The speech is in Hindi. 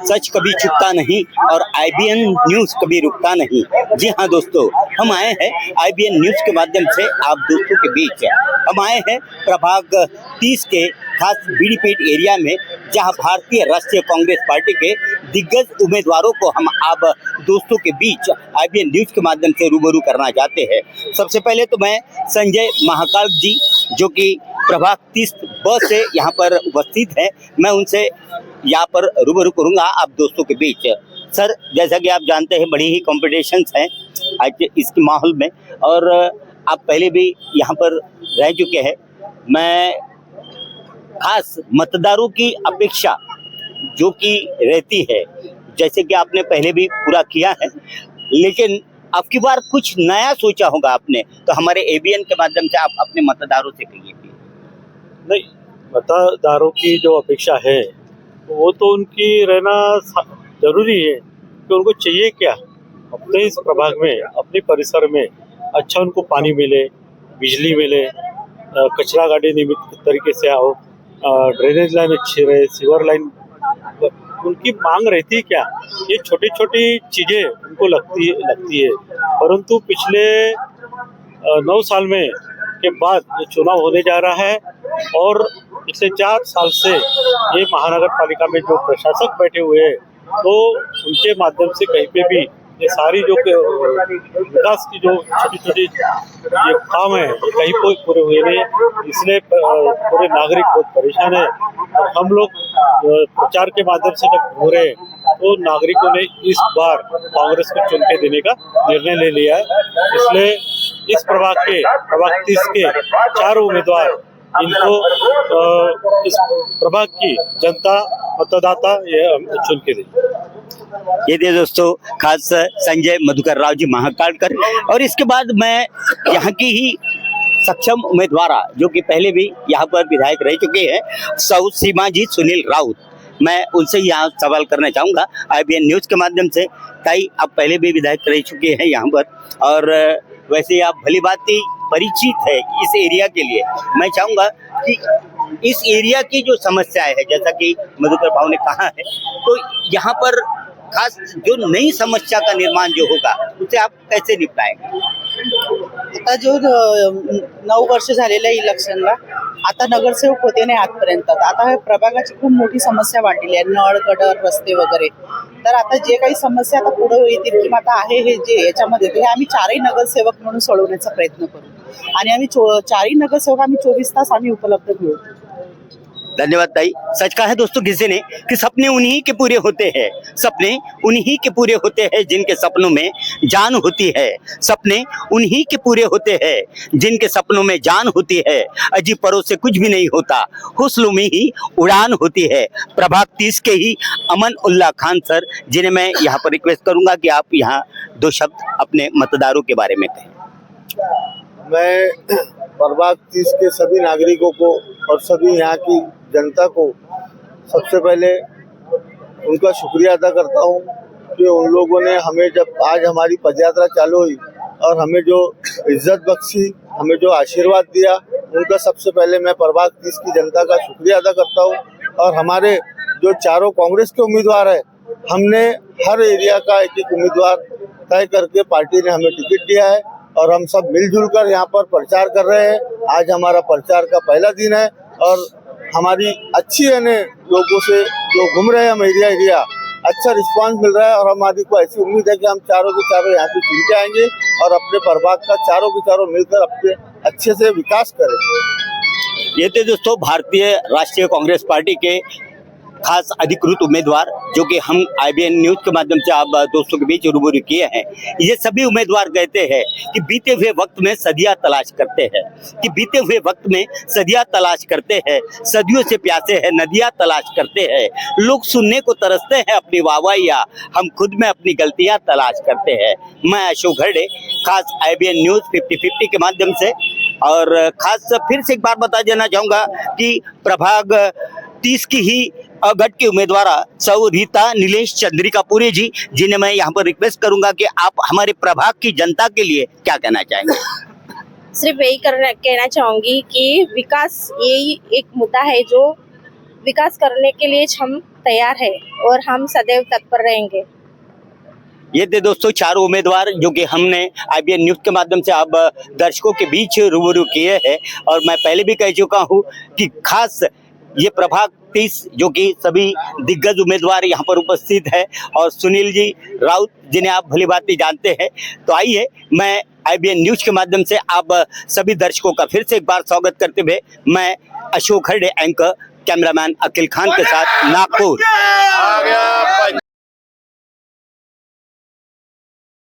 सच कभी छुपता नहीं और IBN न्यूज कभी रुकता नहीं। जी हाँ दोस्तों, हम आए हैं IBN न्यूज के माध्यम से आप दोस्तों के बीच। हम आए हैं प्रभाग 30 के खास बीडीपेट एरिया में, जहां भारतीय राष्ट्रीय कांग्रेस पार्टी के दिग्गज उम्मीदवारों को हम आप दोस्तों के बीच IBN न्यूज के माध्यम से रूबरू करना चाहते हैं। सबसे पहले तो मैं संजय महाकाल जी, जो कि प्रभाग 30 ब से यहाँ पर उपस्थित है, मैं उनसे यहाँ पर रूबरू करूँगा आप दोस्तों के बीच। सर, जैसा कि आप जानते हैं बड़ी ही कॉम्पिटिशन्स हैं आज इस माहौल में, और आप पहले भी यहाँ पर रह चुके हैं। मैं खास मतदारों की अपेक्षा जो कि रहती है, जैसे कि आपने पहले भी पूरा किया है, लेकिन अब की बार कुछ नया सोचा होगा आपने, तो हमारे ABN के माध्यम से आप अपने मतदारों से कहिए। नहीं, मतदारों की जो अपेक्षा है वो तो उनकी रहना जरूरी है कि उनको चाहिए क्या अपने इस प्रभाग में, अपने परिसर में अच्छा उनको पानी मिले, बिजली मिले, कचरा गाड़ी नियमित तरीके से आओ, ड्रेनेज लाइन अच्छी रहे, सीवर लाइन, उनकी मांग रहती है क्या? ये छोटी छोटी चीज़ें उनको लगती है। परंतु पिछले 9 साल में के बाद ये चुनाव होने जा रहा है और पिछले 4 साल से ये महानगर पालिका में जो प्रशासक बैठे हुए हैं, तो उनके माध्यम से कहीं पे भी ये सारी जो विकास की जो छोटी छोटी ये काम है, ये कहीं कोई पूरे हुए नहीं, इसलिए पूरे नागरिक बहुत परेशान है। और हम लोग प्रचार के माध्यम से जब घूम रहे हैं, तो नागरिकों ने इस बार कांग्रेस को चुन के देने का निर्णय ले लिया है। इसलिए इस प्रभाग 30 के 4 उम्मीदवार, इनको इस प्रभाग की जनता मतदाता ये चुन के देंगे। ये थे दोस्तों खास संजय मधुकर राव जी महाकालकर। और इसके बाद मैं यहाँ की ही सक्षम उम्मीदवार जो कि पहले भी यहाँ पर विधायक रह चुके हैं, सौ सीमा जी सुनील राउत, मैं उनसे यहाँ सवाल करना चाहूँगा IBN न्यूज के माध्यम से। ताई, आप पहले भी विधायक रह चुके हैं यहाँ पर, और वैसे आप भली भांति परिचित है इस एरिया के लिए। मैं चाहूँगा कि इस एरिया की जो समस्याएं है, जैसा कि मधुकर भाव ने कहा है, तो यहाँ पर खास जो नई समस्या का निर्माण जो होगा उसे आप कैसे निपटाएंगे? आता जो 9 वर्ष झालेल्या इलेक्शनला आता नगरसेवक होते नाही आजपर्यंत। आता ह्या प्रभागाची खूप मोठी समस्या वाढलेली आहे, नळ, गटर, रस्ते वगैरे। तर आता जे काही समस्या आता पुढे येतील किंवा आता आहे हे जे याच्यामध्ये, ते आम्ही 4ही नगरसेवक म्हणून सोडवण्याचा प्रयत्न करू आणि आम्ही 4ही नगरसेवक आम्ही 24 तास आम्ही उपलब्ध घेऊ। धन्यवाद ताई। सच कहा है दोस्तों किसी ने कि सपने उन्हीं के पूरे होते हैं, सपने उन्हीं के पूरे होते हैं जिनके सपनों में जान होती है, सपने उन्हीं के पूरे होते हैं जिनके सपनों में जान होती है। अजीब परों से कुछ भी नहीं होता, हुस्न में ही उड़ान होती है। प्रभाग 30 के ही अमन उल्लाह खान सर, जिन्हें मैं यहाँ पर रिक्वेस्ट करूंगा कि आप यहाँ 2 शब्द अपने मतदारों के बारे में कहें। मैं प्रभाग 30 के सभी नागरिकों को और सभी यहाँ की जनता को सबसे पहले उनका शुक्रिया अदा करता हूँ कि उन लोगों ने हमें, जब आज हमारी पदयात्रा चालू हुई और हमें जो इज्जत बख्शी, हमें जो आशीर्वाद दिया, उनका सबसे पहले मैं प्रभाग 30 की जनता का शुक्रिया अदा करता हूँ। और हमारे जो चारों कांग्रेस के उम्मीदवार हैं, हमने हर एरिया का एक उम्मीदवार तय करके पार्टी ने हमें टिकट दिया है और हम सब मिलजुल कर यहाँ पर प्रचार कर रहे हैं। आज हमारा प्रचार का पहला दिन है और हमारी अच्छी लोगों से जो घूम रहे हैं हम एरिया अच्छा रिस्पांस मिल रहा है और हमारी को ऐसी उम्मीद है कि हम चारों के चारों यहाँ से चुन के आएंगे और अपने प्रभाग का चारों के चारों मिलकर अपने अच्छे से विकास करेंगे। ये थे दोस्तों भारतीय राष्ट्रीय कांग्रेस पार्टी के खास अधिकृत उम्मीदवार, जो कि हम IBN न्यूज के माध्यम से आप दोस्तों के बीच रूबरू किए हैं। ये सभी उम्मीदवार कहते हैं कि बीते हुए वक्त में सदियां तलाश करते हैं, कि बीते हुए वक्त में सदियां तलाश करते हैं, सदियों से प्यासे हैं नदियां तलाश करते हैं, लोग सुनने को तरसते हैं अपनी वाहवाहियां, हम खुद में अपनी गलतियां तलाश करते हैं। मैं अशोक घरडे, खास IBN न्यूज 50-50 के माध्यम से, और खास फिर से एक बार बता देना चाहूँगा कि प्रभाग 30 की ही गढ़ के उम्मीदवार सौ रीता नीलेश चंद्रिका पुरी जी, जिन्हें मैं यहाँ पर रिक्वेस्ट करूंगा कि आप हमारे प्रभाग की जनता के लिए क्या कहना चाहेंगे। सिर्फ यही कहना चाहूंगी कि विकास यही एक मुद्दा है जो विकास करने के लिए हम तैयार है और हम सदैव तत्पर रहेंगे। ये थे दोस्तों चारों उम्मीदवार जो कि हमने IBN न्यूज के माध्यम से अब दर्शकों के बीच रूबरू किए हैं। और मैं पहले भी कह चुका हूँ कि खास ये प्रभाग 30 जो कि सभी दिग्गज उम्मीदवार यहाँ पर उपस्थित है और सुनील जी राउत जिन्हें आप भली भांति जानते हैं। तो आइए मैं IBN न्यूज के माध्यम से आप सभी दर्शकों का फिर से एक बार स्वागत करते हुए मैं अशोक खरडे एंकर कैमरामैन अखिल खान के साथ नागपुर।